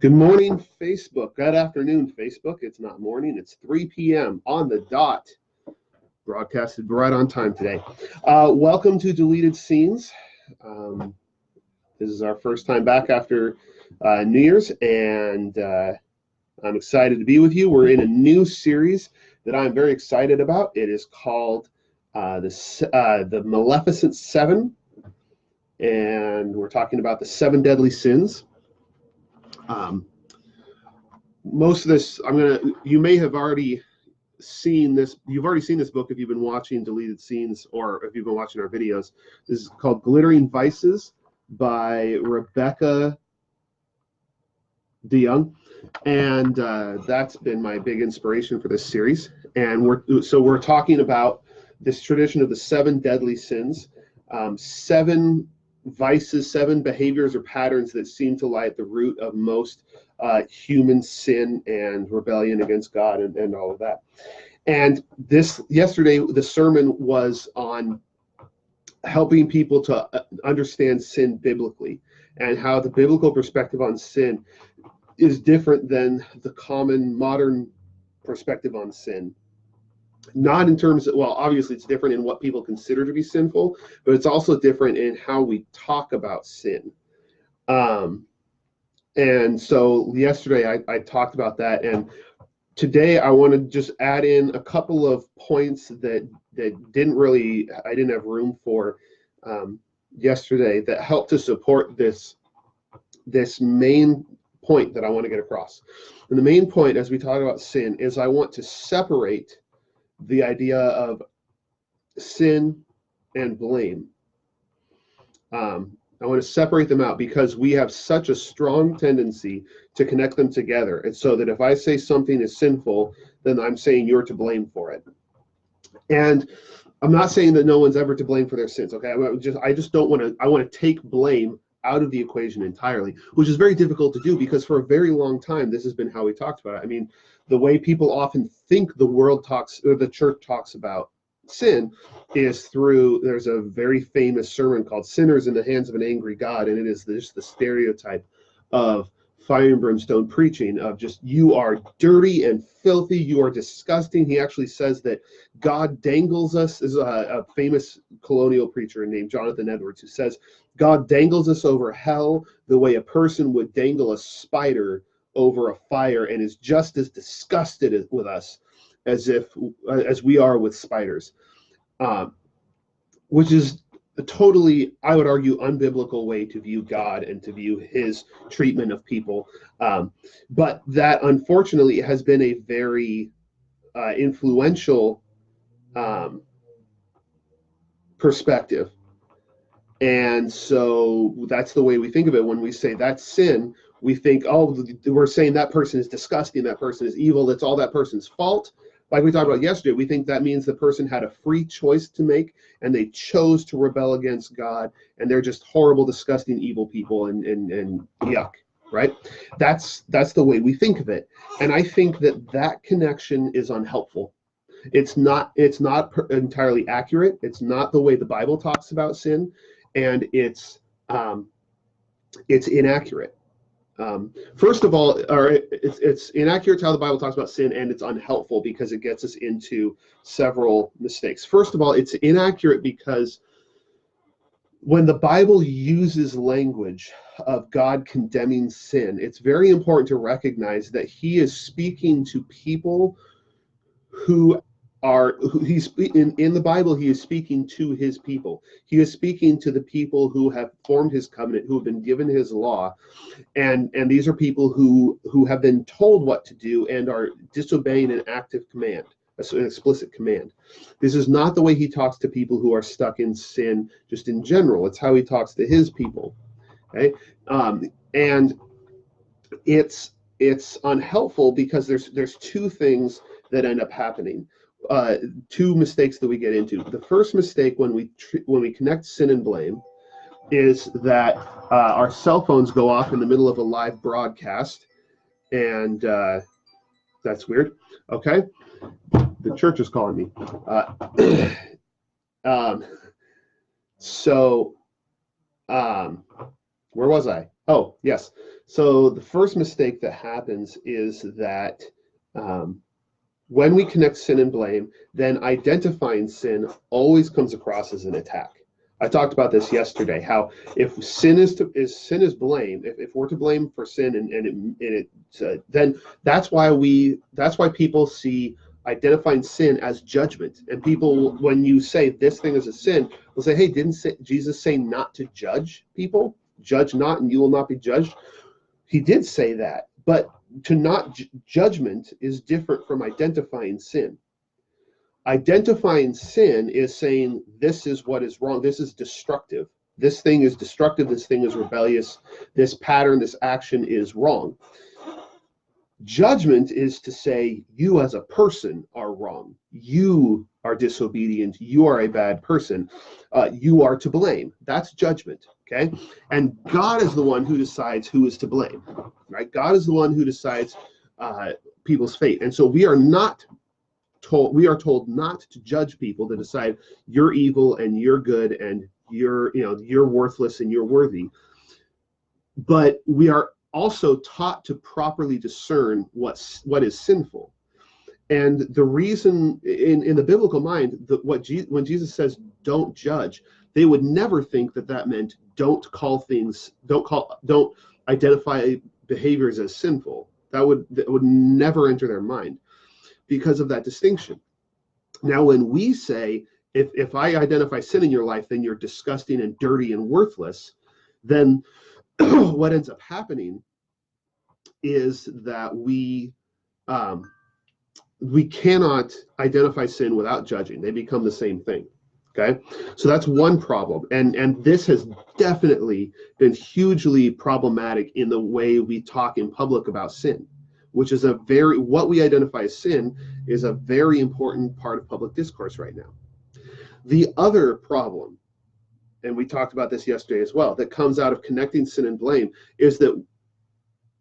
Good morning, Facebook. Good afternoon, Facebook. It's not morning, it's 3 p.m. on the dot. Broadcasted right on time today. Welcome to Deleted Scenes. This is our first time back after New Year's, and I'm excited to be with you. We're in a new series that I'm very excited about. It is called the Maleficent Seven, and we're talking about the seven deadly sins. Most of this, you may have already seen this. You've already seen this book if you've been watching Deleted Scenes or if you've been watching our videos. This is called Glittering Vices by Rebecca DeYoung. And that's been my big inspiration for this series. And we're talking about this tradition of the seven deadly sins, seven vices, seven behaviors or patterns that seem to lie at the root of most human sin and rebellion against God and all of that. And yesterday, the sermon was on helping people to understand sin biblically and how the biblical perspective on sin is different than the common modern perspective on sin. Not in terms of, well, obviously it's different in what people consider to be sinful, but it's also different in how we talk about sin. And so yesterday I talked about that, and today I want to just add in a couple of points that I didn't have room for yesterday that help to support this main point that I want to get across. And the main point as we talk about sin is I want to separate the idea of sin and blame. I want to separate them out because we have such a strong tendency to connect them together. And so that if I say something is sinful, then I'm saying you're to blame for it. And I'm not saying that no one's ever to blame for their sins, okay? I just don't want to, I want to take blame out of the equation entirely, which is very difficult to do because for a very long time, this has been how we talked about it. I mean, the way people often think the world talks, or the church talks about sin is through, there's a very famous sermon called Sinners in the Hands of an Angry God, and it is just the stereotype of fire and brimstone preaching of just, you are dirty and filthy, you are disgusting. He actually says that God dangles us. Is a famous colonial preacher named Jonathan Edwards who says God dangles us over hell the way a person would dangle a spider over a fire, and is just as disgusted with us as we are with spiders, which is a totally, I would argue, unbiblical way to view God and to view his treatment of people. But that, unfortunately, has been a very influential perspective. And so that's the way we think of it. When we say that's sin, we think, oh, we're saying that person is disgusting, that person is evil, that's all that person's fault. Like we talked about yesterday, we think that means the person had a free choice to make and they chose to rebel against God, and they're just horrible, disgusting, evil people and yuck, right? That's the way we think of it. And I think that connection is unhelpful. It's not entirely accurate. It's not the way the Bible talks about sin, and it's inaccurate. First of all, it's inaccurate to how the Bible talks about sin, and it's unhelpful because it gets us into several mistakes. First of all, it's inaccurate because when the Bible uses language of God condemning sin, it's very important to recognize that he is speaking to people who he's in the Bible. He is speaking to his people. He is speaking to the people who have formed his covenant, who have been given his law, and these are people who have been told what to do and are disobeying an active command, an explicit command. This is not the way he talks to people who are stuck in sin just in general. It's how he talks to his people. Okay, and it's unhelpful because there's two things that end up happening. Two mistakes that we get into. The first mistake when we connect sin and blame is that our cell phones go off in the middle of a live broadcast, and that's weird. Okay, the church is calling me. Where was I? Oh, yes. So the first mistake that happens is that when we connect sin and blame, then identifying sin always comes across as an attack. I talked about this yesterday, how if sin is blame, if we're to blame for sin then that's why people see identifying sin as judgment. And people, when you say this thing is a sin, will say, hey, didn't Jesus say not to judge people? Judge not and you will not be judged. He did say that, but to not judgment is different from identifying sin. Identifying sin is saying this is what is wrong. This is destructive. This thing is destructive. This thing is rebellious. This pattern, this action is wrong. Judgment is to say you as a person are wrong. You are disobedient. You are a bad person. You are to blame. That's judgment. Okay? And God is the one who decides who is to blame. Right? God is the one who decides people's fate. And so we are told not to judge people, to decide you're evil and you're good and you're worthless and you're worthy. But we are also taught to properly discern what is sinful. And the reason in the biblical mind, when Jesus says don't judge, they would never think that meant don't identify behaviors as sinful. That would never enter their mind, because of that distinction. Now, when we say, if I identify sin in your life, then you're disgusting and dirty and worthless, then what ends up happening is that we cannot identify sin without judging. They become the same thing. Okay, so that's one problem, and this has definitely been hugely problematic in the way we talk in public about sin, which is what we identify as sin is a very important part of public discourse right now. The other problem, and we talked about this yesterday as well, that comes out of connecting sin and blame is that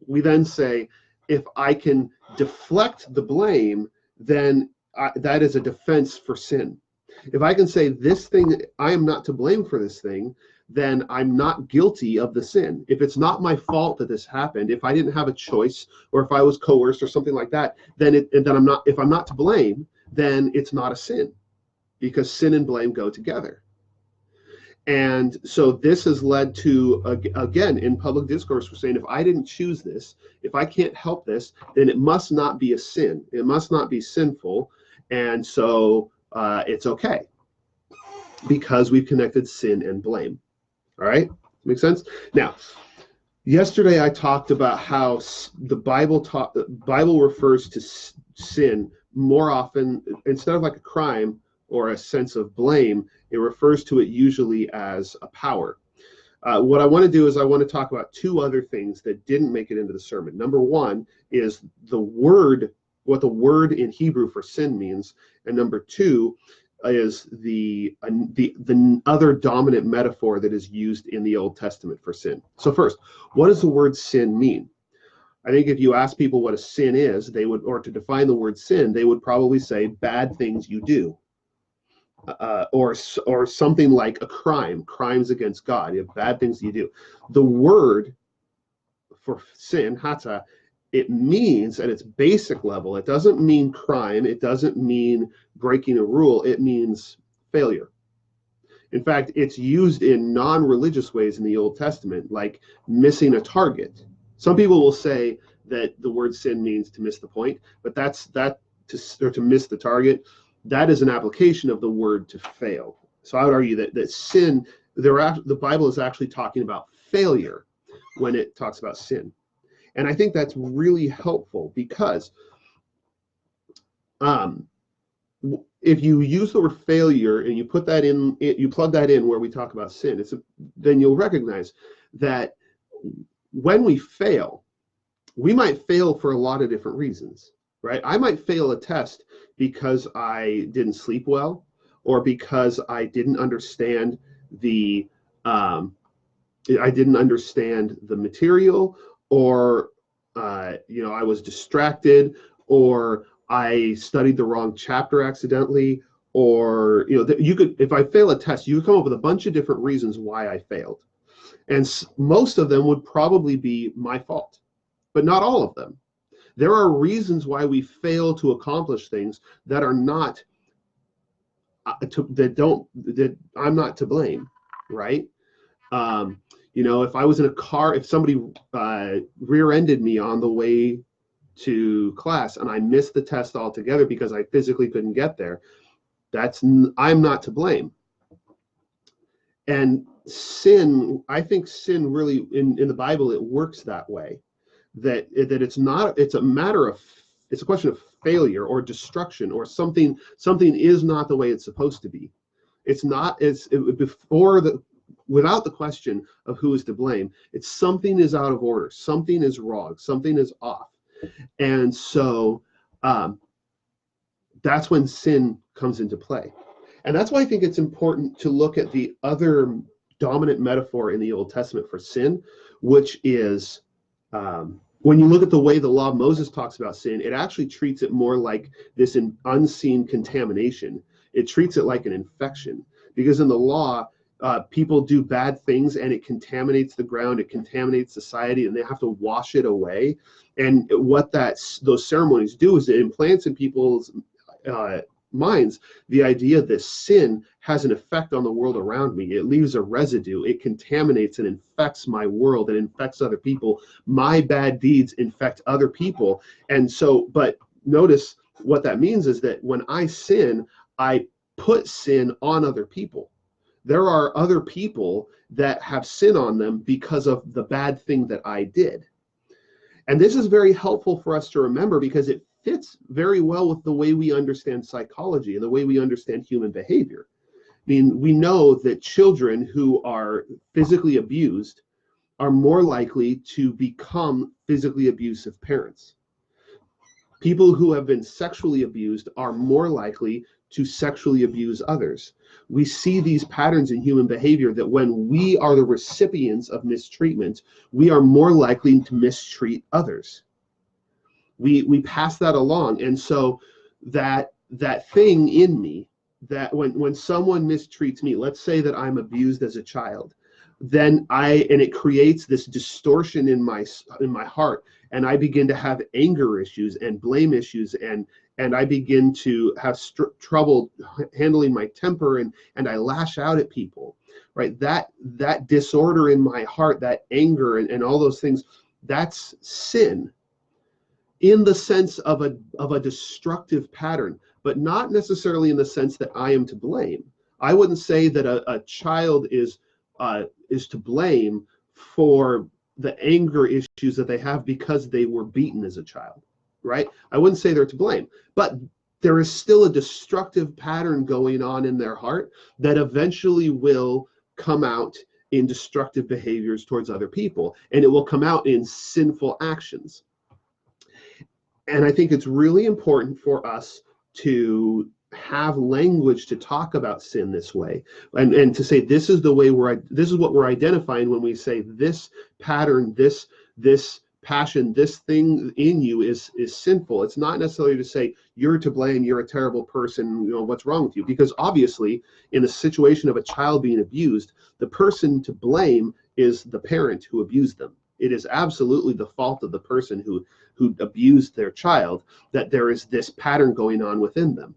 we then say, if I can deflect the blame, then that is a defense for sin. If I can say this thing, I am not to blame for this thing, then I'm not guilty of the sin. If it's not my fault that this happened, if I didn't have a choice, or if I was coerced or something like that, then I'm not. If I'm not to blame, then it's not a sin, because sin and blame go together. And so this has led to, again, in public discourse, we're saying if I didn't choose this, if I can't help this, then it must not be a sin. It must not be sinful, and so it's okay, because we've connected sin and blame. All right, make sense? Now, yesterday I talked about how the Bible refers to sin more often, instead of like a crime or a sense of blame, it refers to it usually as a power. What I want to do is I want to talk about two other things that didn't make it into the sermon. Number one is what the word in Hebrew for sin means, and number two is the other dominant metaphor that is used in the Old Testament for sin. So first, what does the word sin mean? I think if you ask people what a sin is, or to define the word sin, they would probably say bad things you do, or something like a crime, crimes against God. You have bad things you do. The word for sin, hata, it means at its basic level, it doesn't mean crime, it doesn't mean breaking a rule, it means failure. In fact, it's used in non-religious ways in the Old Testament, like missing a target. Some people will say that the word sin means to miss the point, but to miss the target, that is an application of the word to fail. So I would argue that sin, the Bible is actually talking about failure when it talks about sin. And I think that's really helpful, because if you use the word failure and you put that in, you plug that in where we talk about sin, then you'll recognize that when we fail, we might fail for a lot of different reasons, right? I might fail a test because I didn't sleep well, or because I didn't understand the material, or I was distracted, or I studied the wrong chapter accidentally, or if I fail a test, you come up with a bunch of different reasons why I failed. And most of them would probably be my fault, but not all of them. There are reasons why we fail to accomplish things that are not that I'm not to blame, right? If I was in a car, if somebody rear-ended me on the way to class and I missed the test altogether because I physically couldn't get there, I'm not to blame. And sin, I think sin really in the Bible, it works that way. That it's a question of failure or destruction, or something is not the way it's supposed to be. It's not, without the question of who is to blame, it's something is out of order, something is wrong, something is off. And so that's when sin comes into play. And that's why I think it's important to look at the other dominant metaphor in the Old Testament for sin, which is when you look at the way the law of Moses talks about sin, it actually treats it more like this unseen contamination. It treats it like an infection, because in the law, people do bad things and it contaminates the ground, it contaminates society, and they have to wash it away. And what those ceremonies do is it implants in people's minds the idea that sin has an effect on the world around me. It leaves a residue, it contaminates and infects my world and infects other people. My bad deeds infect other people. And so, but notice what that means is that when I sin, I put sin on other people. There are other people that have sin on them because of the bad thing that I did. And this is very helpful for us to remember, because it fits very well with the way we understand psychology and the way we understand human behavior. I mean, we know that children who are physically abused are more likely to become physically abusive parents. People who have been sexually abused are more likely to sexually abuse others. We see these patterns in human behavior that when we are the recipients of mistreatment, we are more likely to mistreat others. We pass that along. And so that thing in me, that when someone mistreats me, let's say that I'm abused as a child, then it creates this distortion in my heart, and I begin to have anger issues and blame issues, and I begin to have trouble handling my temper, and I lash out at people, right? That disorder in my heart, that anger and all those things, that's sin in the sense of a destructive pattern, but not necessarily in the sense that I am to blame. I wouldn't say that a child is to blame for the anger issues that they have because they were beaten as a child, right? I wouldn't say they're to blame, but there is still a destructive pattern going on in their heart that eventually will come out in destructive behaviors towards other people, and it will come out in sinful actions. And I think it's really important for us to have language to talk about sin this way, and to say this is the way this is what we're identifying when we say this pattern, this passion, this thing in you is sinful. It's not necessarily to say you're to blame, you're a terrible person, what's wrong with you, because obviously in the situation of a child being abused, the person to blame is the parent who abused them. It is absolutely the fault of the person who abused their child that there is this pattern going on within them.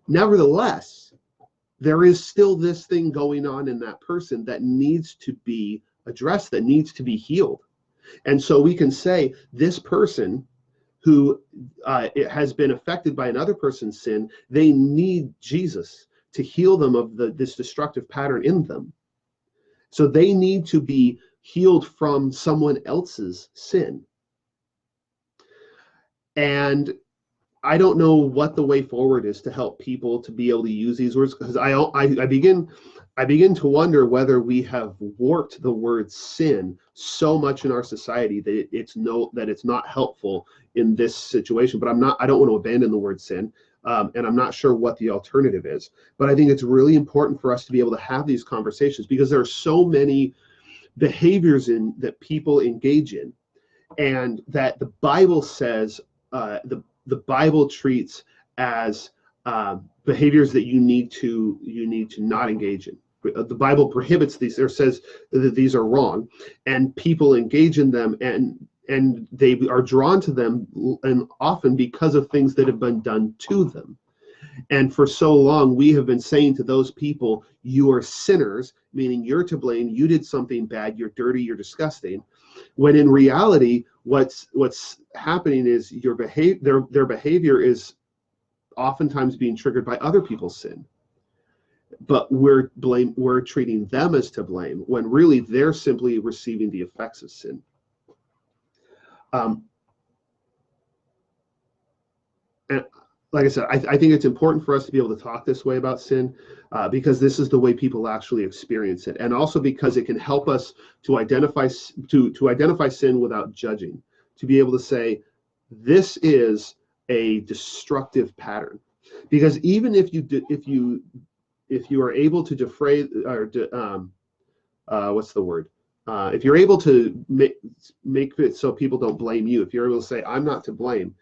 Nevertheless, there is still this thing going on in that person that needs to be addressed, that needs to be healed. And so we can say this person who has been affected by another person's sin, they need Jesus to heal them of this destructive pattern in them. So they need to be healed from someone else's sin. And I don't know what the way forward is to help people to be able to use these words, because I begin to wonder whether we have warped the word sin so much in our society that it's not helpful in this situation. But I don't want to abandon the word sin, and I'm not sure what the alternative is. But I think it's really important for us to be able to have these conversations, because there are so many behaviors that people engage in, and that the Bible says the Bible treats as behaviors that you need to not engage in. the Bible prohibits these, or says that these are wrong, and people engage in them, and they are drawn to them, and often because of things that have been done to them. And for so long, we have been saying to those people, you are sinners, meaning you're to blame, you did something bad, you're dirty, you're disgusting. When in reality, what's happening is their behavior is oftentimes being triggered by other people's sin. But we're treating them as to blame, when really they're simply receiving the effects of sin. And like I said, I think it's important for us to be able to talk this way about sin, because this is the way people actually experience it, and also because it can help us to identify sin without judging, to be able to say, this is a destructive pattern. Because even if you are able to defray, or if you're able to make it so people don't blame you, if you're able to say, I'm not to blame,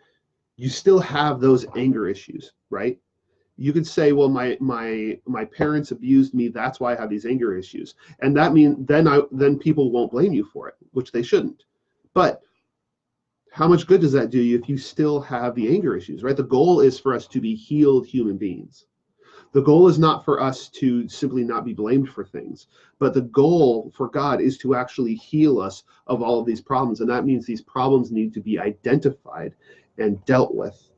you still have those anger issues, right? You could say, well, my parents abused me, that's why I have these anger issues. And that means then people won't blame you for it, which they shouldn't. But how much good does that do you if you still have the anger issues, right? The goal is for us to be healed human beings. The goal is not for us to simply not be blamed for things, but the goal for God is to actually heal us of all of these problems. And that means these problems need to be identified and dealt with.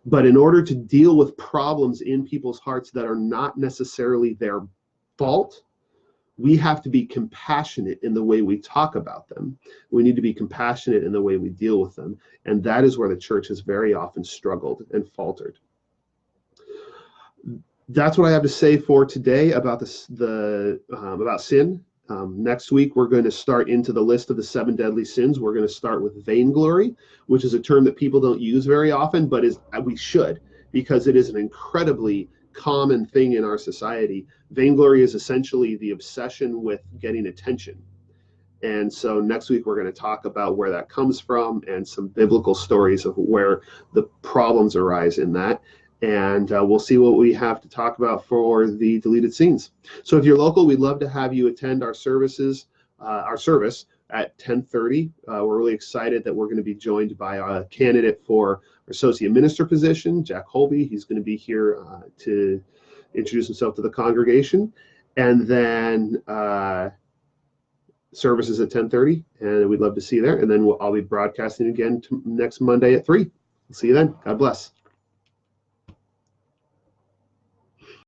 But in order to deal with problems in people's hearts that are not necessarily their fault, we have to be compassionate in the way we talk about them. We need to be compassionate in the way we deal with them. And that is where the church has very often struggled and faltered. That's what I have to say for today about about sin. Next week, we're going to start into the list of the 7 deadly sins. We're going to start with vainglory, which is a term that people don't use very often, but we should, because it is an incredibly common thing in our society. Vainglory is essentially the obsession with getting attention. And so next week, we're going to talk about where that comes from and some biblical stories of where the problems arise in that. And we'll see what we have to talk about for the deleted scenes. So if you're local, we'd love to have you attend our service at 10:30. We're really excited that we're going to be joined by a candidate for associate minister position, Jack Holby. He's going to be here to introduce himself to the congregation. And then services at 10:30, and we'd love to see you there. And then I'll be broadcasting again next Monday at 3. We'll see you then. God bless.